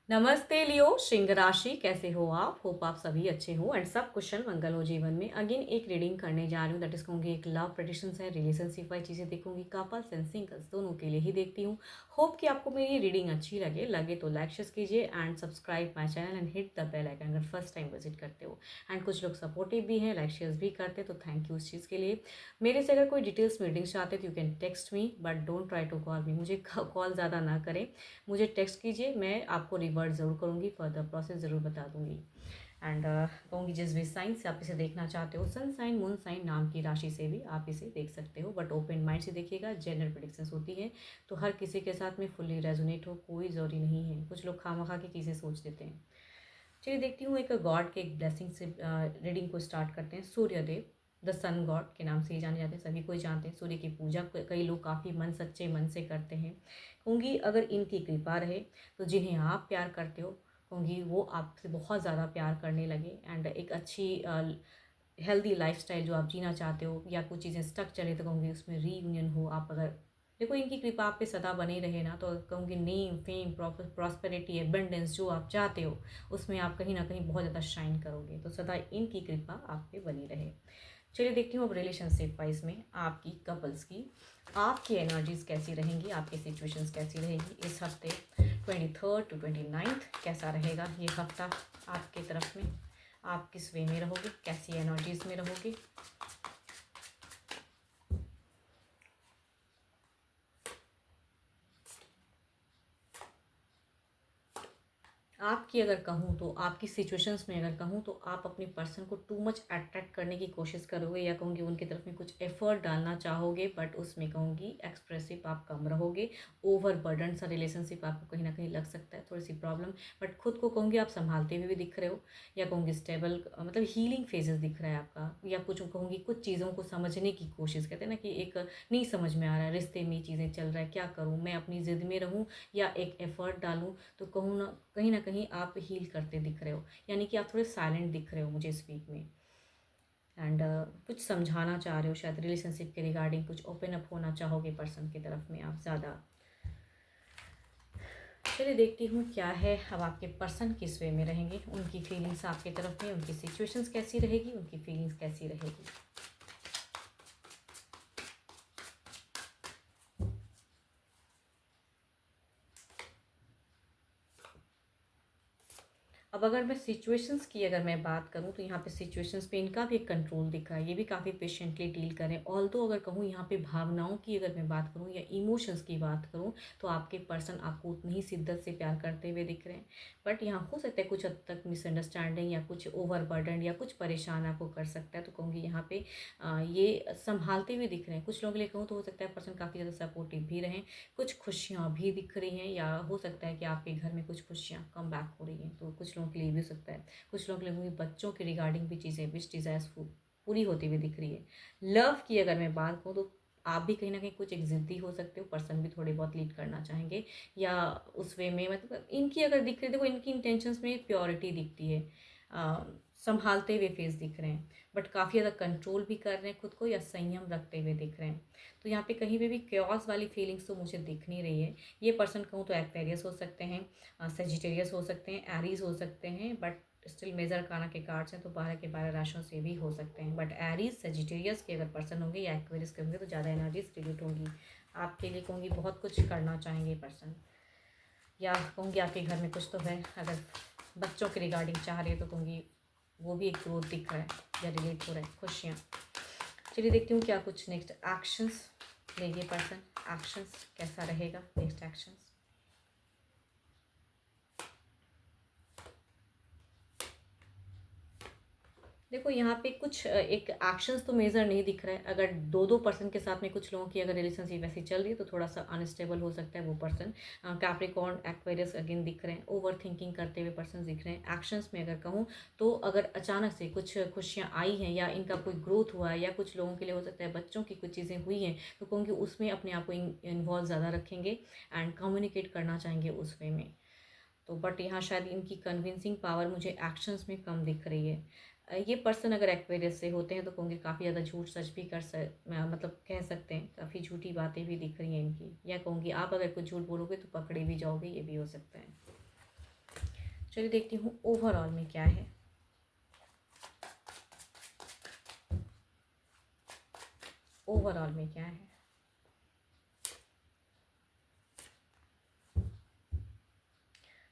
नमस्ते लियो, सिंह राशि कैसे हो आप? होप आप सभी अच्छे हो एंड सब कुशल मंगल हो जीवन में। अगेन एक रीडिंग करने जा रही हूँ दैट इज कहूँगी एक लव प्रेडिक्शंस है, रिलेशनशिप वाइज चीज़ें देखूंगी, कपल्स एंड सिंगल्स दोनों के लिए ही देखती हूँ। होप कि आपको मेरी रीडिंग अच्छी लगे तो लाइक शेयर कीजिए and subscribe my channel and hit the bell icon अगर फर्स्ट टाइम विजिट करते हो। एंड कुछ लोग सपोर्टिव भी हैं, लाइक शेयर भी करते तो थैंक यू उस चीज़ के लिए। मेरे से अगर कोई डिटेल्स मीटिंग चाहते तो you can text me but don't try to call me. मुझे कॉल ज़्यादा ना करें, मुझे टेक्स्ट कीजिए, मैं आपको रिवर्ट ज़रूर करूँगी, फर्दर प्रोसेस ज़रूर बता दूँगी। एंड कहूँगी जिस भी साइन से आप इसे देखना चाहते हो, सन साइन मून साइन नाम की राशि से भी आप इसे देख सकते हो, बट ओपन माइंड से देखिएगा। जनरल प्रेडिक्शंस होती है तो हर किसी के साथ में फुल्ली रेजोनेट हो कोई ज़रूरी नहीं है, कुछ लोग खामखा की चीज़ें सोच देते हैं। चलिए देखती हूँ एक गॉड के एक ब्लेसिंग से रीडिंग को स्टार्ट करते हैं। सूर्यदेव द सन गॉड के नाम से ही जाने जाते हैं, सभी कोई जानते हैं। सूर्य की पूजा कई लोग काफ़ी मन सच्चे मन से करते हैं। कहूँगी अगर इनकी कृपा रहे तो जिन्हें आप प्यार करते हो, कहूँगी वो आपसे बहुत ज़्यादा प्यार करने लगे एंड एक अच्छी हेल्दी लाइफस्टाइल जो आप जीना चाहते हो या कुछ चीज़ें स्टक चले तो कहूँगी उसमें रीयूनियन हो। आप अगर देखो इनकी कृपा आप पे सदा बनी रहे ना तो कहूँगी नेम फेम प्रॉस्पेरिटी एबंडेंस जो आप चाहते हो उसमें आप कहीं ना कहीं बहुत ज़्यादा शाइन करोगे, तो सदा इनकी कृपा आप पे बनी रहे। चलिए देखती हूँ अब रिलेशनशिप वाइज में आपकी कपल्स की आपकी एनर्जीज कैसी रहेंगी, आपकी सिचुएशंस कैसी रहेगी इस हफ्ते 23rd to 29th कैसा रहेगा ये हफ्ता आपके तरफ में। आप किस वे में रहोगे, कैसी एनर्जीज में रहोगे। आपकी अगर कहूँ तो आपकी सिचुएशंस में अगर कहूँ तो आप अपने पर्सन को टू मच अट्रैक्ट करने की कोशिश करोगे या कहूँगी उनकी तरफ में कुछ एफर्ट डालना चाहोगे, बट उसमें कहूँगी एक्सप्रेसिव आप कम रहोगे। ओवर बर्डन सा रिलेशनशिप आपको कहीं ना कहीं लग सकता है, थोड़ी सी प्रॉब्लम, बट खुद को कहूँगी आप संभालते हुए भी दिख रहे हो या कहूँगी स्टेबल मतलब हीलिंग फेजेस दिख रहा है आपका, या कुछ कहूँगी कुछ चीज़ों को समझने की कोशिश कहते हैं ना कि एक नहीं समझ में आ रहा है रिश्ते में चीज़ें चल रहा है, क्या करूँ मैं, अपनी ज़िद में रहूँ या एक एफर्ट डालूँ, तो कहूँ ना कहीं आप हील करते दिख रहे हो, यानी कि आप थोड़े साइलेंट दिख रहे हो मुझे इस वीक में। एंड कुछ समझाना चाह रहे हो शायद रिलेशनशिप के रिगार्डिंग, कुछ ओपन अप होना चाहोगे पर्सन की तरफ में आप ज़्यादा। चलिए देखती हूँ क्या है अब आपके पर्सन किस वे में रहेंगे, उनकी फीलिंग्स आपकी तरफ में, उनकी सिचुएशंस कैसी रहेगी, उनकी फीलिंग्स कैसी रहेगी। अब अगर मैं सिचुएशंस की अगर मैं बात करूं तो यहाँ पे सिचुएशंस पे इनका भी एक कंट्रोल दिख रहा है, ये भी काफ़ी पेशेंटली डील करें। ऑल्दो अगर कहूँ यहाँ पे भावनाओं की अगर मैं बात करूँ या इमोशंस की बात करूँ तो आपके पर्सन आपको उतनी ही शिद्दत से प्यार करते हुए दिख रहे हैं, बट यहाँ हो सकता है कुछ हद तक मिसअंडरस्टैंडिंग या कुछ ओवरबर्डन या कुछ परेशान आपको कर सकता है, तो कहूँगी यहाँ पे ये संभालते हुए दिख रहे हैं। कुछ लोगों के लिए कहूँ तो हो सकता है पर्सन काफ़ी ज़्यादा सपोर्टिव भी रहें, कुछ खुशियाँ भी दिख रही हैं, या हो सकता है कि आपके घर में कुछ खुशियाँ कम बैक हो रही हैं, तो कुछ लोगों के लिए भी हो सकता है। कुछ लोगों के लिए बच्चों के रिगार्डिंग भी चीज़ें विश डिज़ायर्स पूरी होती हुई दिख रही है। लव की अगर मैं बात करूँ तो आप भी कहीं ना कहीं कुछ एक ज़िद्दी हो सकते हो, पर्सन भी थोड़े बहुत लीड करना चाहेंगे या उस वे में, मतलब इनकी अगर दिख रही है, देखो इनकी इंटेंशंस में प्योरिटी दिखती है, संभालते हुए फेस दिख रहे हैं, बट काफ़ी ज़्यादा कंट्रोल भी कर रहे हैं खुद को या संयम रखते हुए दिख रहे हैं। तो यहाँ पे कहीं पे भी क्योस वाली फीलिंग्स तो मुझे दिख नहीं रही है। ये पर्सन कहूँ तो एक्वेरियस हो सकते हैं, सेजिटेरियस हो सकते हैं, एरीज हो सकते हैं, बट स्टिल मेजर काना के कार्ड्स हैं तो 12 के 12 राशियों से भी हो सकते हैं, बट एरीज सेजिटेरियस के अगर पर्सन होंगे या एक्वेरियस के होंगे तो ज़्यादा एनर्जीज क्रिएट होंगी आपके लिए। कहूँगी बहुत कुछ करना चाहेंगे पर्सन, या कहूँगी आपके घर में कुछ तो है, अगर बच्चों के रिगार्डिंग चाह रही है तो कहूँगी वो भी एक ग्रोथ दिख रहा है या रिलेट हो रहा है, खुशियाँ। चलिए देखती हूँ क्या कुछ नेक्स्ट एक्शंस लेंगे पर्सन, एक्शंस कैसा रहेगा नेक्स्ट एक्शंस। देखो यहाँ पे कुछ एक एक्शंस तो मेजर नहीं दिख रहा है। अगर दो दो पर्सन के साथ में कुछ लोगों की अगर रिलेशनशिप ऐसी चल रही है तो थोड़ा सा अनस्टेबल हो सकता है वो पर्सन। कैप्रिकॉर्न एक्वेरियस अगेन दिख रहे हैं, ओवर थिंकिंग करते हुए पर्सन दिख रहे हैं। एक्शंस में अगर कहूँ तो अगर अचानक से कुछ खुशियाँ आई हैं या इनका कोई ग्रोथ हुआ है, या कुछ लोगों के लिए हो सकता है बच्चों की कुछ चीज़ें हुई हैं, तो कहूँगी उसमें अपने आप को इन्वॉल्व ज़्यादा रखेंगे एंड कम्युनिकेट करना चाहेंगे उस वे में। तो बट यहाँ शायद इनकी कन्विंसिंग पावर मुझे एक्शंस में कम दिख रही है। ये पर्सन अगर एक्वेरियस से होते हैं तो कहूँगी काफ़ी ज़्यादा झूठ सच भी मतलब कह सकते हैं, काफ़ी झूठी बातें भी दिख रही हैं इनकी, या कहूँगी आप अगर कुछ झूठ बोलोगे तो पकड़े भी जाओगे, ये भी हो सकता है। चलिए देखती हूँ ओवरऑल में क्या है। ओवरऑल में क्या है।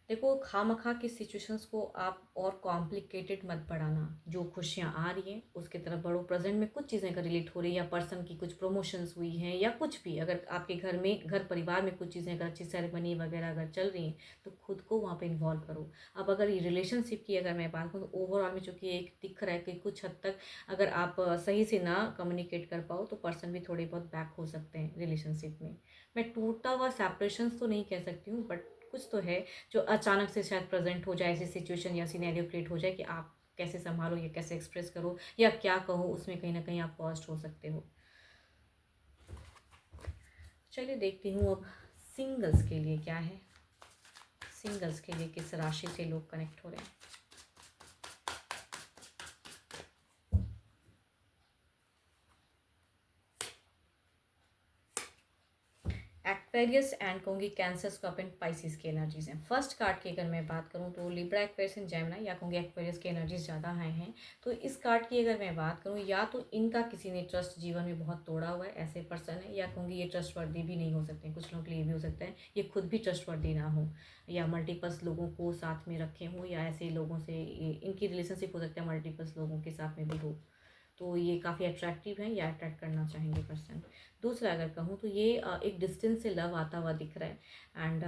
देखो, खामखा की सिचुएशंस को आप और कॉम्प्लिकेटेड मत बढ़ाना। जो खुशियाँ आ रही हैं उसकी तरफ बढ़ो। प्रेजेंट में कुछ चीज़ें अगर रिलेट हो रही है या पर्सन की कुछ प्रमोशंस हुई हैं या कुछ भी, अगर आपके घर में घर परिवार में कुछ चीज़ें अगर अच्छी सेरेमनी वगैरह अगर चल रही हैं तो खुद को वहाँ पे इन्वॉल्व करो। अब अगर ये रिलेशनशिप की अगर मैं बात करूँ तो ओवरऑल में चूँकि एक दिख रहा है कि कुछ हद तक अगर आप सही से ना कम्युनिकेट कर पाओ तो पर्सन भी थोड़े बहुत बैक हो सकते हैं रिलेशनशिप में। मैं टूटा हुआ सेपरेशंस तो नहीं कह सकती हूँ, बट कुछ तो है जो अचानक से शायद प्रेजेंट हो जाए, ऐसी सिचुएशन या सिनेरियो क्रिएट हो जाए कि आप कैसे संभालो या कैसे एक्सप्रेस करो या क्या कहो, उसमें कहीं ना कहीं आप लॉस्ट हो सकते हो। चलिए देखती हूँ अब सिंगल्स के लिए क्या है। सिंगल्स के लिए किस राशि से लोग कनेक्ट हो रहे हैं। एक्वेरियस एंड कहूँगी कैंसर, स्कॉर्पियन, पाइसिस की एनर्जीज हैं। फर्स्ट कार्ड की अगर मैं बात करूँ तो लिब्रा, एक्वेरियस एंड जेमिनी या कहूँगी एक्वेरियस की एनर्जीज ज़्यादा आए हैं। तो इस कार्ड की अगर मैं बात करूँ, या तो इनका किसी ने ट्रस्ट जीवन में बहुत तोड़ा हुआ है, ऐसे पर्सन है, या कहूँगी ये ट्रस्टवर्दी भी नहीं हो सकते। कुछ लोगों के लिए भी हो सकता है ये खुद भी ट्रस्टवर्दी ना हो, या मल्टीपल्स लोगों को साथ में रखे हों, या ऐसे लोगों से इनकी रिलेशनशिप हो सकता है मल्टीपल्स लोगों के साथ में भी हो। तो ये काफ़ी अट्रैक्टिव है या अट्रैक्ट करना चाहेंगे पर्सन। दूसरा अगर कहूँ तो ये एक डिस्टेंस से लव आता हुआ दिख रहा है, एंड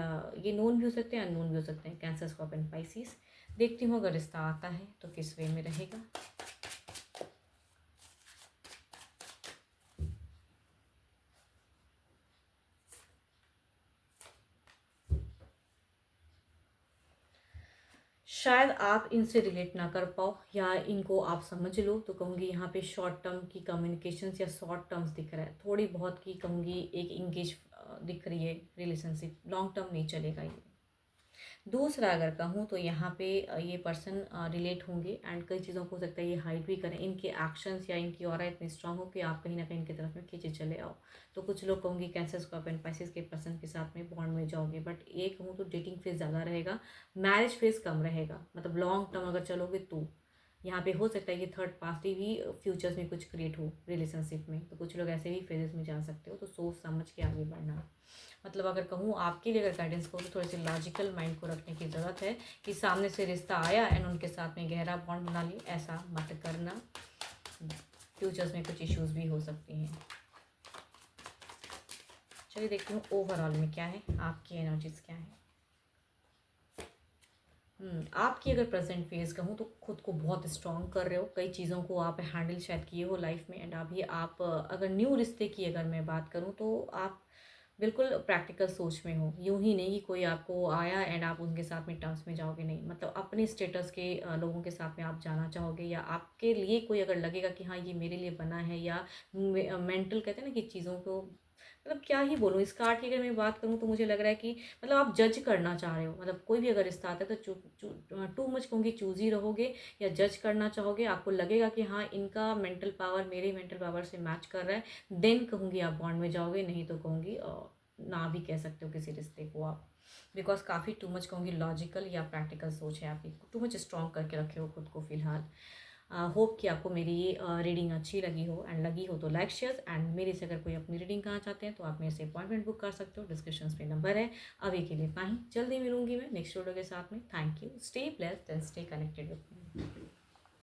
ये नोन भी हो सकते हैं, अननोन भी हो सकते हैं। Cancer, scorpion, Pisces. देखती हूँ अगर रिश्ता आता है तो किस वे में रहेगा। शायद आप इनसे रिलेट ना कर पाओ या इनको आप समझ लो, तो कहूँगी यहाँ पे शॉर्ट टर्म की कम्युनिकेशंस या शॉर्ट टर्म्स दिख रहा है, थोड़ी बहुत की कहूँगी एक इंगेज दिख रही है रिलेशनशिप। लॉन्ग टर्म नहीं चलेगा ये। दूसरा अगर कहूँ तो यहाँ पे ये पर्सन रिलेट होंगे, एंड कई चीज़ों को हो सकता है ये हाइड भी करें। इनके एक्शंस या इनकी ऑरा इतनी स्ट्रांग हो कि आप कहीं ना कहीं इनकी तरफ में खींचे चले आओ। तो कुछ लोग कहूँगी कैंसर, स्कॉर्पियन, पाइसेस के पर्सन के साथ में बॉन्ड में जाओगे, बट ये कहूँ तो डेटिंग फेज ज़्यादा रहेगा, मैरिज फेज कम रहेगा। मतलब लॉन्ग टर्म अगर चलोगे तो यहाँ पे हो सकता है कि थर्ड पार्टी भी फ्यूचर्स में कुछ क्रिएट हो रिलेशनशिप में। तो कुछ लोग ऐसे भी फेजेस में जा सकते हो, तो सोच समझ के आगे बढ़ना। मतलब अगर कहूँ आपके लिए अगर गाइडेंस को, तो थोड़े से लॉजिकल माइंड को रखने की ज़रूरत है कि सामने से रिश्ता आया एंड उनके साथ में गहरा बॉन्ड बना लिए, ऐसा मत करना। फ्यूचर्स में कुछ इश्यूज भी हो सकती हैं। चलिए देखती हूँ ओवरऑल में क्या है, आपकी एनर्जीज क्या है। आपकी अगर प्रेजेंट फेज कहूँ तो खुद को बहुत स्ट्रॉन्ग कर रहे हो, कई चीज़ों को आप हैंडल शायद किए हो लाइफ में, एंड अभी आप अगर न्यू रिश्ते की अगर मैं बात करूँ तो आप बिल्कुल प्रैक्टिकल सोच में हो। यूं ही नहीं कि कोई आपको आया एंड आप उनके साथ में टर्म्स में जाओगे, नहीं। मतलब अपने स्टेटस के लोगों के साथ में आप जाना चाहोगे, या आपके लिए कोई अगर लगेगा कि हाँ ये मेरे लिए बना है, या मेंटल कहते हैं ना कि चीज़ों को, मतलब क्या ही बोलूँ। इस कार्ड की अगर मैं बात करूँ तो मुझे लग रहा है कि मतलब आप जज करना चाह रहे हो। मतलब कोई भी अगर रिश्ता आता है तो टू मच कहूँगी चूजी रहोगे या जज करना चाहोगे। आपको लगेगा कि हाँ इनका मेंटल पावर मेरे मेंटल पावर से मैच कर रहा है, देन कहूँगी आप बॉन्ड में जाओगे, नहीं तो कहूँगी ना भी कह सकते हो किसी रिश्ते को आप। बिकॉज काफ़ी टू मच कहूँगी लॉजिकल या प्रैक्टिकल सोच है आपकी, टू मच स्ट्रॉन्ग करके रखे हो खुद को फिलहाल। होप कि आपको मेरी ये रीडिंग अच्छी लगी हो, एंड लगी हो तो लाइक शेयर, एंड मेरे से अगर कोई अपनी रीडिंग करना चाहते हैं तो आप मेरे से अपॉइंटमेंट बुक कर सकते हो। डिस्क्रिप्शन पे नंबर है। अभी के लिए इतना ही, जल्दी मिलूंगी मैं नेक्स्ट वीडियो के साथ में। Thank you, stay blessed and stay connected with me.